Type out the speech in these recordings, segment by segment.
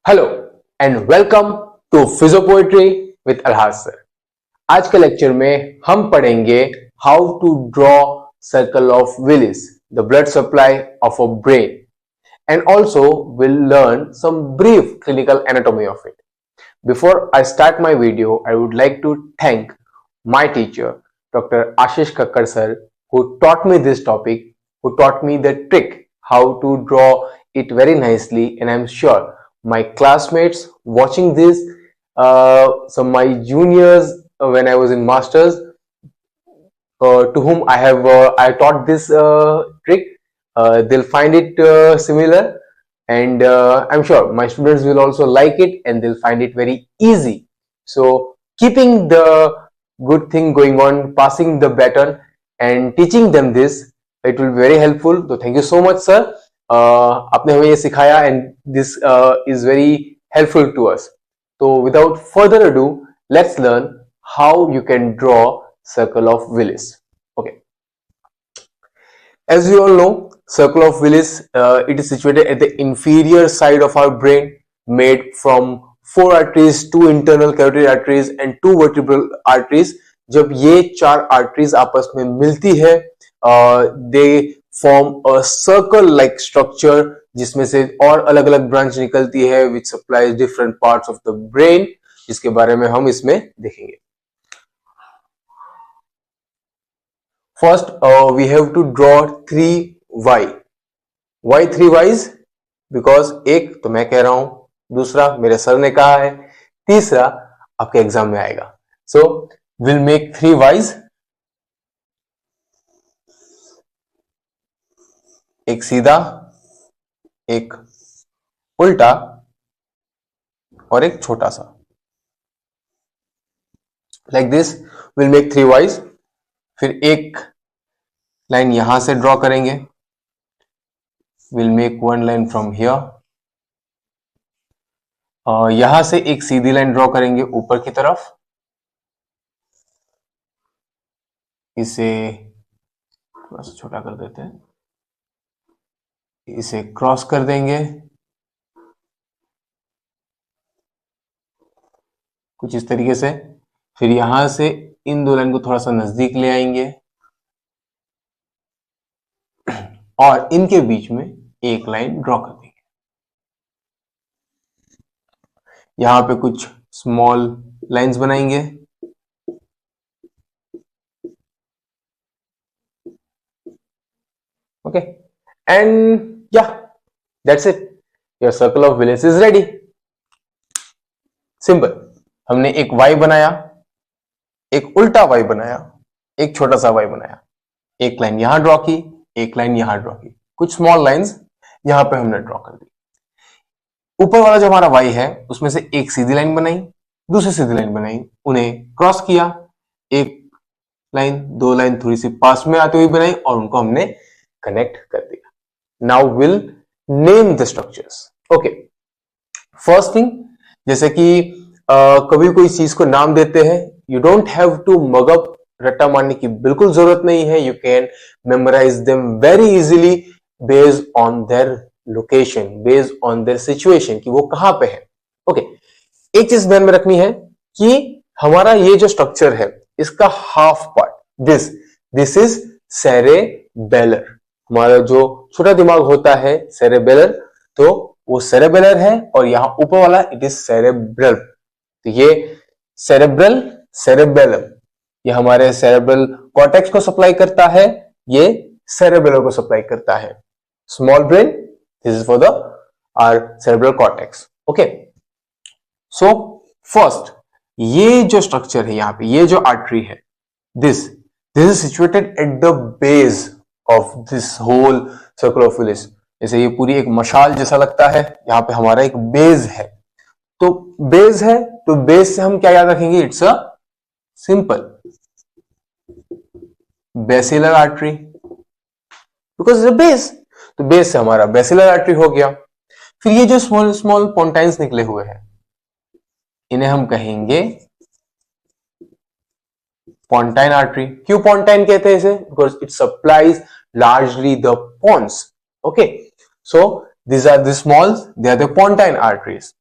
Hello and welcome to physio poetry with Alhaj sir. आज के lecture में हम पढ़ेंगे how to draw circle of Willis, the blood supply of a brain, and also we'll learn some brief clinical anatomy of it. Before I start my video, I would like to thank my teacher, Dr. Ashish Kakkar sir, who taught me this topic, who taught me the trick how to draw it very nicely, and I'm sure my classmates watching this, some my juniors when I was in masters, to whom I taught this trick, they'll find it similar, and I'm sure my students will also like it and they'll find it very easy. So keeping the good thing going on, passing the baton and teaching them this, it will be very helpful. So thank you so much sir. आपने हमें ये सिखाया and this is very helpful to us. So without further ado, let's learn how you can draw circle of Willis. Okay. As we all know, circle of Willis, it is situated at the inferior side of our brain, made from 4 arteries, 2 internal carotid arteries and 2 vertebral arteries. जब ये 4 arteries आपस में मिलती है, they form a circle like structure जिसमें से और अलग अलग ब्रांच निकलती है which supplies different parts of the brain, जिसके बारे में हम इसमें देखेंगे. First, we have to draw 3 Y. Why 3 Ys? Because एक तो मैं कह रहा हूं, दूसरा मेरे सर ने कहा है, तीसरा आपके एग्जाम में आएगा. So we'll make 3 Ys. एक सीधा, एक उल्टा और एक छोटा सा. Like this, we'll make 3 Ys. फिर एक लाइन यहां से ड्रॉ करेंगे. Will make 1 line from here. यहां से एक सीधी लाइन ड्रॉ करेंगे ऊपर की तरफ. इसे थोड़ा सा छोटा कर देते हैं. इसे क्रॉस कर देंगे कुछ इस तरीके से. फिर यहां से इन 2 लाइन को थोड़ा सा नजदीक ले आएंगे और इनके बीच में एक लाइन ड्रॉ कर देंगे. यहां पे कुछ स्मॉल लाइंस बनाएंगे. ओके, एंड या that's it. Your circle of Willis is ready. Simple. हमने एक वाई बनाया, एक उल्टा वाई बनाया, एक छोटा सा वाई बनाया. एक लाइन यहां ड्रॉ की, एक लाइन यहां ड्रॉ की. कुछ स्मॉल लाइंस यहां पे हमने ड्रॉ कर दी. ऊपर वाला जो हमारा वाई है उसमें से एक सीधी लाइन बनाई, दूसरी सीधी लाइन बनाई, उन्हें क्रॉस किया. एक लाइन, 2 लाइन थोड़ी सी पास में आती हुई बनाई और उनको हमने कनेक्ट कर दिया. Now will name the structures. Okay, first thing, जैसे कि कभी कोई चीज को नाम देते हैं, you don't have to mug up. रट्टा मारने की बिल्कुल जरूरत नहीं है. You can memorise them very easily based on their location, based on their situation, कि वो कहां पे है. ओके, एक चीज ध्यान में रखनी है कि हमारा ये जो स्ट्रक्चर है इसका half part, this is cerebellar. हमारा जो छोटा दिमाग होता है सेरेबेलर, तो वो सेरेबेलर है और यहां ऊपर वाला इट इज सेरेब्रल. तो ये सेरेब्रल, सेरेबेलम, ये हमारे सेरेब्रल कॉर्टेक्स को सप्लाई करता है, ये सेरेबेलर को सप्लाई करता है. Small brain, this is for the our cerebral cortex. Okay, so first, ये जो स्ट्रक्चर है यहां पे, ये जो आर्टरी है, this is situated at the base of this whole circle of Willis. जैसे ये पूरी एक मशाल जैसा लगता है. यहां पे हमारा एक बेस है. तो बेस है, तो बेस से हम क्या याद रखेंगे? It's a simple basilar artery, because base. तो बेस से हमारा बेसिलर आर्टरी हो गया. फिर ये जो स्मॉल स्मॉल पॉन्टाइन्स निकले हुए हैं, इन्हें हम कहेंगे पोंटाइन आर्टरी. क्यों पोंटाइन कहते हैं इसे? Because it supplies largely the pons. Okay, so these are the smalls, they are the pontine arteries.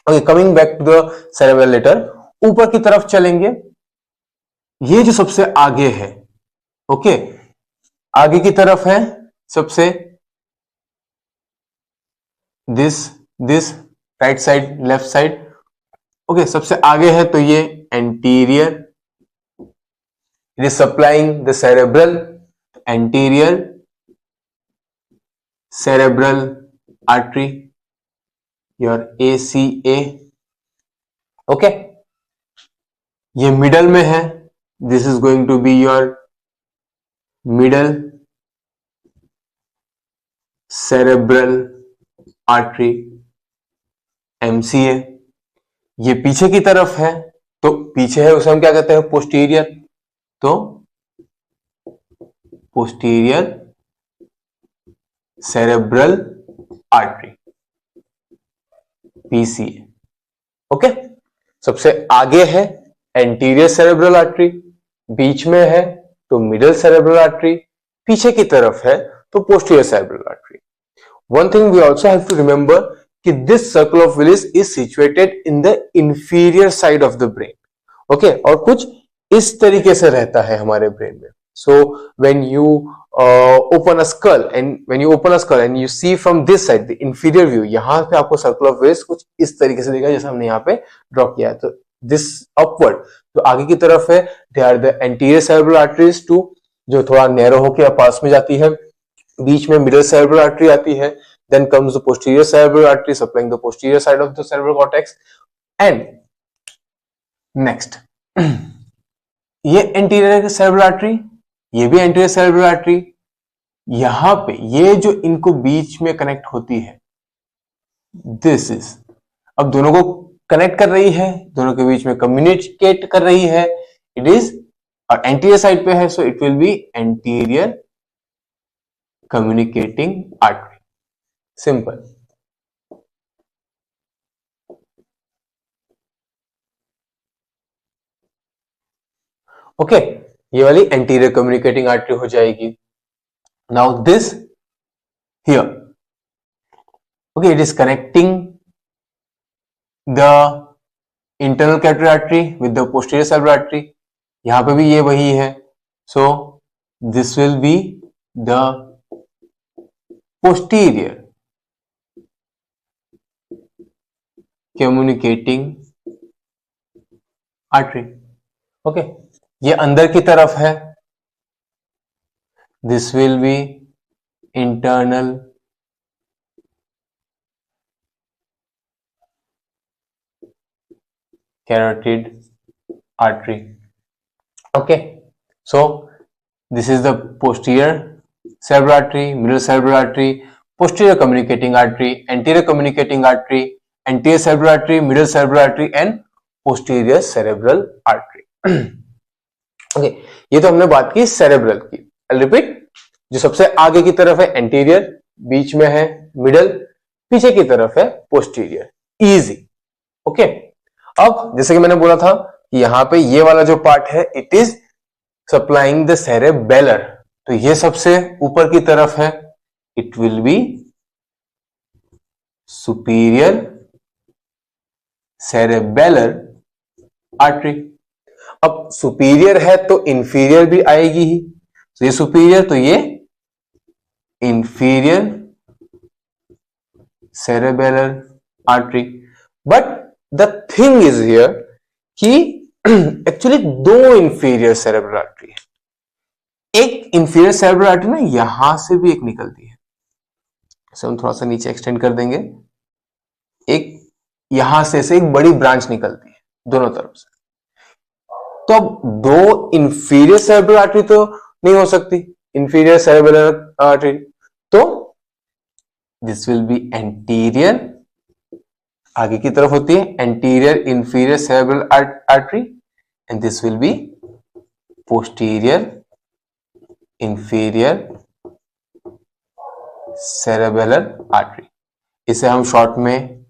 Okay, coming back to the cerebral later, ऊपर की तरफ चलेंगे, ये जो सबसे आगे है, ओके, आगे की तरफ है सबसे, this right side left side, okay, सबसे आगे है तो ये anterior, it is supplying the cerebral, anterior cerebral artery, your ACA, okay. ये मिडल में है, this is going to be your middle cerebral artery, MCA। ये पीछे की तरफ है, तो पीछे है उसे हम क्या कहते हैं, पोस्टीरियर, तो posterior cerebral artery, PCA, okay. सबसे आगे है एंटीरियर सेरेब्रल आर्टरी, बीच में है तो मिडल सेरेब्रल आर्टरी, पीछे की तरफ है तो posterior cerebral artery. One thing we also have to remember कि this circle of Willis is situated in the inferior side of the brain, okay, और कुछ इस तरीके से रहता है हमारे ब्रेन में। So when you open a skull and when you open a skull and you see from this side the inferior view, यहां पे आपको सर्कल ऑफ विलिस कुछ इस तरीके से दिखेगा जैसे हमने यहाँ पे ड्रॉ किया है। तो दिस अपवर्ड जो आगे की तरफ है, they are the anterior cerebral arteries two, जो थोड़ा नैरो होकर पास में जाती है, बीच में मिडल सेरेब्रल आर्टरी आती है, then comes the posterior cerebral artery supplying the posterior side of the cerebral cortex, and next ये एंटीरियर सेरेब्रल आर्टरी, ये भी एंटीरियर सेरेब्रल आर्टरी, यहां पे ये जो इनको बीच में कनेक्ट होती है, दिस इज, अब दोनों को कनेक्ट कर रही है, दोनों के बीच में कम्युनिकेट कर रही है, इट इज एंटीरियर साइड पे है, so it will be anterior communicating artery, simple. Okay, ये वाली एंटीरियर कम्युनिकेटिंग आर्टरी हो जाएगी। Now this here, okay, it is connecting the internal carotid artery with the posterior cerebral artery, यहां पे भी ये वही है, so this will be the posterior communicating artery, okay. ये अंदर की तरफ है, this will be internal carotid artery, okay. So this is the posterior cerebral artery, middle cerebral artery, posterior communicating artery, anterior communicating artery, anterior cerebral artery, middle cerebral artery and posterior cerebral artery। Okay, ये तो हमने बात की cerebral की। Repeat, जो सबसे आगे की तरफ है एंटीरियर, बीच में है मिडल, पीछे की तरफ है पोस्टीरियर, इजी, ओके। अब जैसे कि मैंने बोला था कि यहां पे ये वाला जो पार्ट है, it is supplying the cerebellar, तो ये सबसे ऊपर की तरफ है, it will be superior cerebellar artery. अब सुपीरियर है तो इंफीरियर भी आएगी ही, तो ये सुपीरियर, तो ये inferior cerebellar artery. But the thing is here कि एक्चुअली दो इंफीरियर सेरेब्रल आर्टरी है, एक इंफीरियर सेरेब्रल आर्टरी ना यहां से भी एक निकलती है, इसे हम थोड़ा सा नीचे एक्सटेंड कर देंगे, एक यहां से एक बड़ी ब्रांच निकलती है दोनों तरफ से। तो अब दो इंफीरियर सेरेब्रल आर्टरी तो नहीं हो सकती, इंफीरियर सेरेब्रल आर्टरी, तो दिस विल बी एंटीरियर, आगे की तरफ होती है anterior inferior cerebral artery, and this will be posterior inferior cerebellar artery. इसे हम शॉर्ट में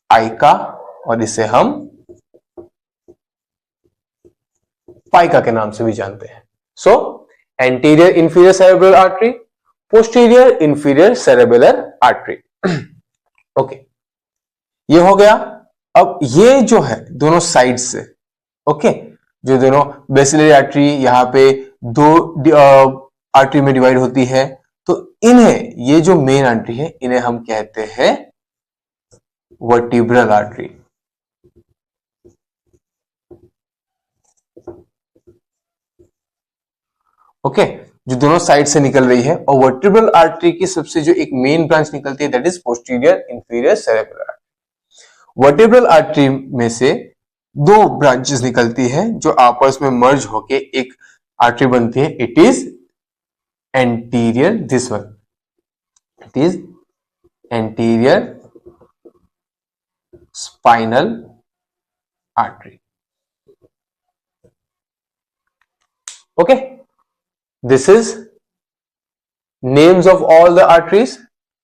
आइका और इसे हम पाइका के नाम से भी जानते हैं। सो anterior inferior cerebral artery, posterior inferior cerebellar artery, okay. ये हो गया। अब ये जो है दोनों साइड से, ओके, जो दोनों बेसिलरी आर्टरी यहाँ पे दो आर्टरी में डिवाइड होती है, तो इन्हें, ये जो मेन आर्टरी है, इन्हें हम कहते हैं वर्टिब्रल आर्टरी। ओके, जो दोनों साइड से निकल रही है। और वर्टिब्रल आर्टरी की सबसे जो एक मेन ब्रांच निकलती है, that is posterior inferior cerebral artery. Vertebral artery में से दो ब्रांचेस निकलती है जो आपस में मर्ज होके एक आर्टरी बनती है। It is anterior, this one, it is anterior spinal artery. Okay, this is names of all the arteries.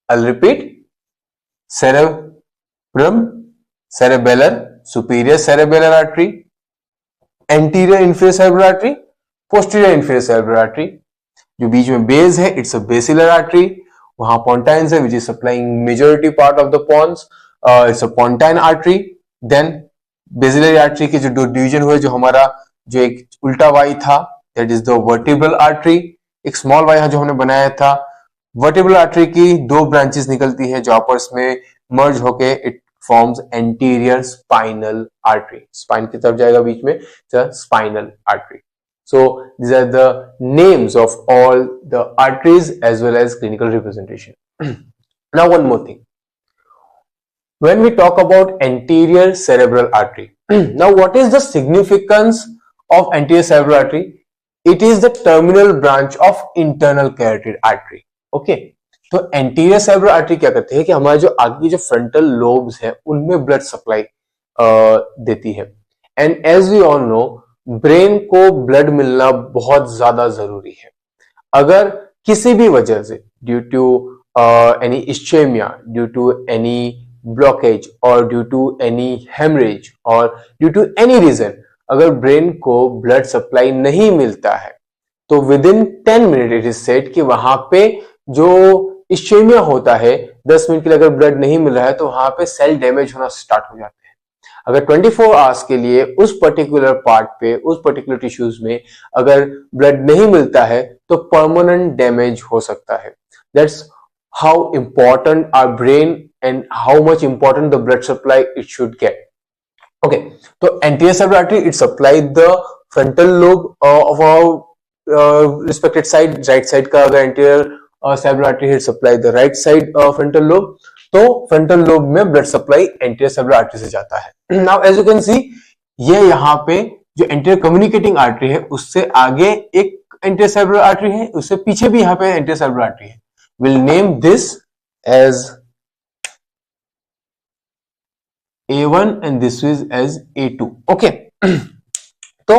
I'll repeat: cerebrum, cerebellar, superior cerebellar artery, anterior inferior cerebral artery, posterior inferior cerebral artery. जो बीच में base है, it's a basilar artery. वहां pontines है, which is supplying majority part of the pons, it's a pontine artery. Then basilar artery के जो दो division हुए, जो हमारा जो एक उल्टा वाई था, that is the vertebral artery. एक स्मॉल वाई जो हमने बनाया था। वर्टिब्रल आर्टरी की दो ब्रांचेस निकलती है जो आपस में मर्ज होके it forms anterior spinal artery. Spine की तरफ जाएगा बीच में, spinal artery. So these are the names of all the arteries as well as clinical representation. Now one more thing. When we talk about anterior cerebral artery, now what is the significance of anterior cerebral artery? It is the terminal branch of internal carotid artery. Okay, तो anterior cerebral artery क्या करते हैं कि हमारे जो आगे की जो frontal lobes है उनमें blood supply देती है। And as we all know, brain को ब्लड मिलना बहुत ज्यादा जरूरी है। अगर किसी भी वजह से due to any ischaemia, due to any blockage और ड्यू टू एनी हेमरेज और ड्यू टू एनी रीजन अगर ब्रेन को ब्लड सप्लाई नहीं मिलता है, तो within 10 minute it is said कि वहां पे जो इस्चेमिया होता है 10 मिनट के लिए अगर ब्लड नहीं मिल रहा है तो वहां पे सेल डैमेज होना स्टार्ट हो जाता है। अगर 24 आवर्स के लिए उस पर्टिकुलर पार्ट पे, उस पर्टिकुलर टिश्यूज में अगर ब्लड नहीं मिलता है तो परमानेंट डैमेज हो सकता है। That's how important our brain and how much important the blood supply it should get. Okay, तो anterior cerebral artery it supply the frontal lobe of our respected side. Right side का अगर anterior cerebral artery it supply the right side frontal lobe, तो frontal lobe में blood supply anterior cerebral artery से जाता है। Now as you can see, ये यहाँ पे जो एंटीरियर कम्युनिकेटिंग आर्टरी है उससे आगे एक एंटीरियर सेरेब्रल आर्टरी है, उससे पीछे भी यहाँ पे एंटीरियर सेरेब्रल आर्टरी है। Will name this as A1 and this is as A2. Okay. तो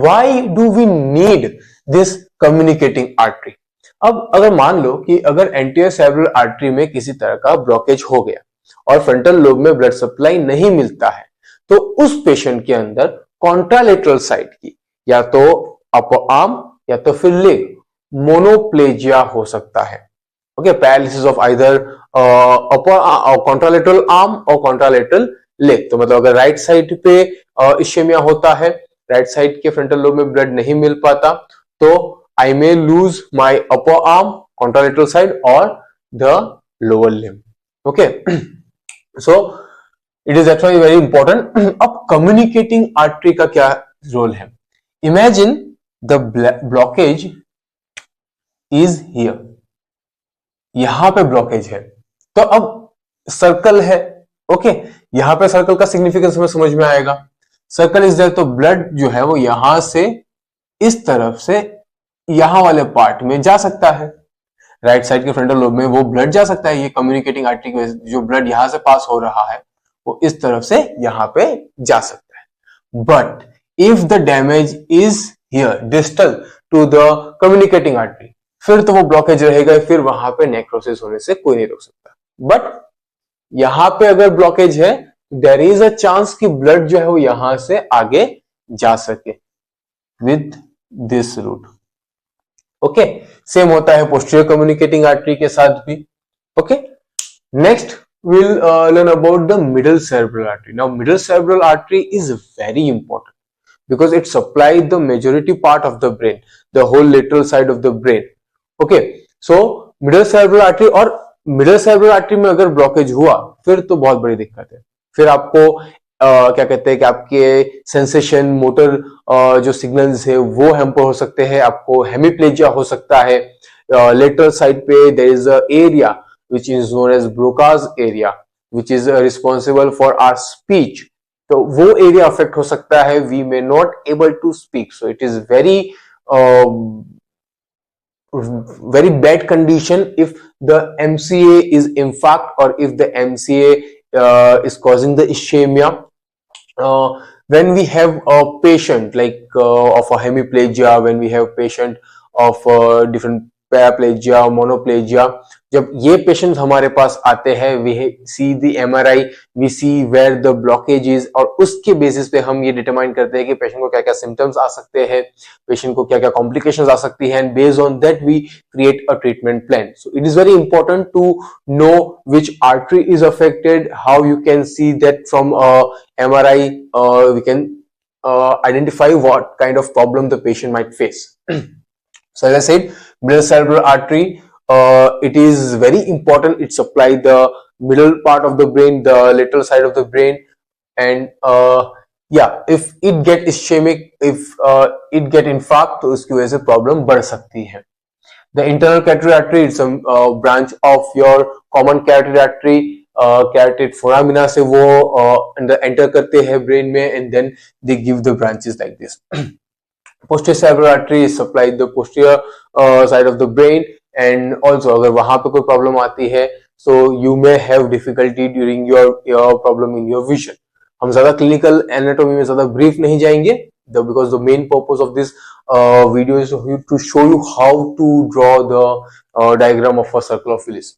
why do we need this communicating artery? अब अगर मान लो कि अगर एंटीरियर सेरेब्रल आर्टरी में किसी तरह का ब्लॉकेज हो गया और फ्रंटल लोब में ब्लड सप्लाई नहीं मिलता है, तो उस पेशेंट के अंदर कॉन्ट्रालेटरल साइड की या तो अपर आर्म या तो फिर लेग मोनोप्लेजिया हो सकता है। Okay, paralysis of either upper contralateral arm और कॉन्ट्रालेटरल लेग। तो मतलब अगर राइट साइड पे इश्केमिया होता है, राइट साइड के फ्रंटल लोब में ब्लड नहीं मिल पाता, तो I may lose my upper arm, contralateral side, or the lower limb. Okay, so it is actually very important. अब communicating artery का क्या रोल है? Imagine the blockage is here. यहां पे ब्लॉकेज है, तो अब सर्कल है। ओके, यहां पे सर्कल का सिग्निफिकेंस हमें समझ में आएगा। सर्कल इज देयर, तो ब्लड जो है वो यहां से इस तरफ से यहां वाले पार्ट में जा सकता है। राइट साइड के फ्रंटल लोब में वो ब्लड जा सकता है। ये कम्युनिकेटिंग आर्टरी की जो ब्लड यहां से पास हो रहा है वो इस तरफ से यहां पे जा सकता है। But if the damage is here distal to the communicating artery, फिर तो वो ब्लॉकेज रहेगा, फिर वहां पे नेक्रोसिस होने से कोई नहीं रोक सकता। बट यहां पे अगर ब्लॉकेज है, देयर इज अ चांस कि ब्लड जो है वो यहां से आगे जा सके with this route. Okay, same होता है पोस्टीरियर कम्युनिकेटिंग आर्टरी के साथ भी। Okay, next we'll learn about the middle cerebral artery. Now, middle cerebral artery is very important because it supplies the majority part of the brain, the whole lateral side of the brain. Okay, so middle cerebral artery, और middle cerebral artery में अगर blockage हुआ फिर तो बहुत बड़ी दिक्कत है। फिर आपको क्या कहते हैं कि आपके सेंसेशन, मोटर जो सिग्नल्स है वो हैम्पर हो सकते हैं, आपको हेमिप्लेजिया हो सकता है। लेटरल साइड पे there is a area which is known as Broca's area, which is responsible for our speech. तो वो एरिया अफेक्ट हो सकता है, we may not able to speak, so it is very bad condition if the MCA is infarct or if the MCA is causing the ischemia. When we have a patient like of a hemiplegia, when we have patient of different paraplegia, monoplegia, जब ये patient हमारे पास आते हैं, we see the MRI, we see where the blockage is, और उसके basis पे हम ये डिटरमाइन करते हैं कि पेशेंट को क्या क्या सिम्टम्स आ सकते हैं, पेशेंट को क्या क्या कॉम्प्लिकेशंस आ सकती हैं, and based on that we create a treatment plan. So it is very important to know which artery is affected, how you can see that from MRI, we can identify what kind of problem the patient might face. So as I said, middle cerebral artery, it is very important. It supplies the middle part of the brain, the lateral side of the brain, and yeah, if it get ischemic, if it get infarct, तो उसकी वजह से problem बढ़ सकती है. The internal carotid artery is a branch of your common carotid artery. Carotid foramina से वो अंदर enter करते हैं brain में, and then they give the branches like this. Posterior cerebral artery is supplied the posterior side of the brain, and also अगर वहां पे कोई प्रॉब्लम आती है, so you may have difficulty during your problem in your vision. हम ज्यादा clinical anatomy में ज्यादा ब्रीफ नहीं जाएंगे, because the main purpose of this video is to show you how to draw the diagram of a circle of Willis.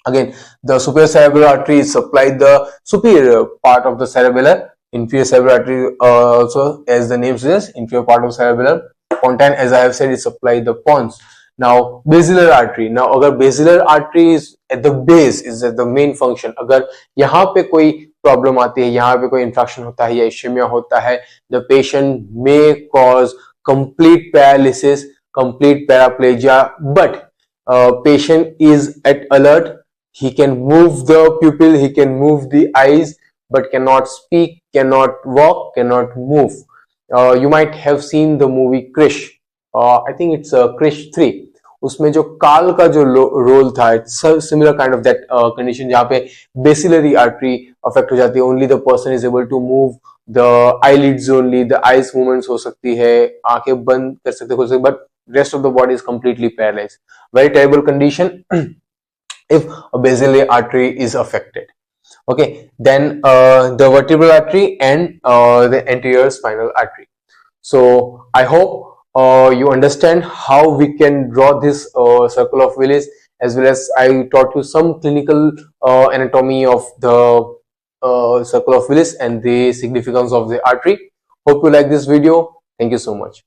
Again, the superior cerebral artery is supplied the superior part of the cerebellum. Inferior cerebral artery also, as the name suggests, inferior part of cerebellum. Pontine, as I have said, is supplied the pons. Now, basilar artery. Now, अगर basilar artery is at the base, is at the main function. अगर यहाँ पे कोई problem आती है, यहाँ पे कोई इंफेक्शन होता है या इश्यमिया होता है, the patient may cause complete paralysis, complete paraplegia, but patient is at alert. He can move the pupil, he can move the eyes, but cannot speak, cannot walk, cannot move. You might have seen the movie Krish. I think it's Krish 3. उसमें जो काल का जो role था, it's similar kind of that condition जहाँ पे bacillary artery affect हो जाती है. Only the person is able to move the eyelids only, the eyes movements हो सकती है, आंखें बंद कर सकते, but rest of the body is completely paralyzed. Very terrible condition if a basilar artery is affected. Okay, then the vertebral artery and the anterior spinal artery. So I hope you understand how we can draw this circle of Willis, as well as I taught you some clinical anatomy of the circle of Willis and the significance of the artery. Hope you like this video. Thank you so much.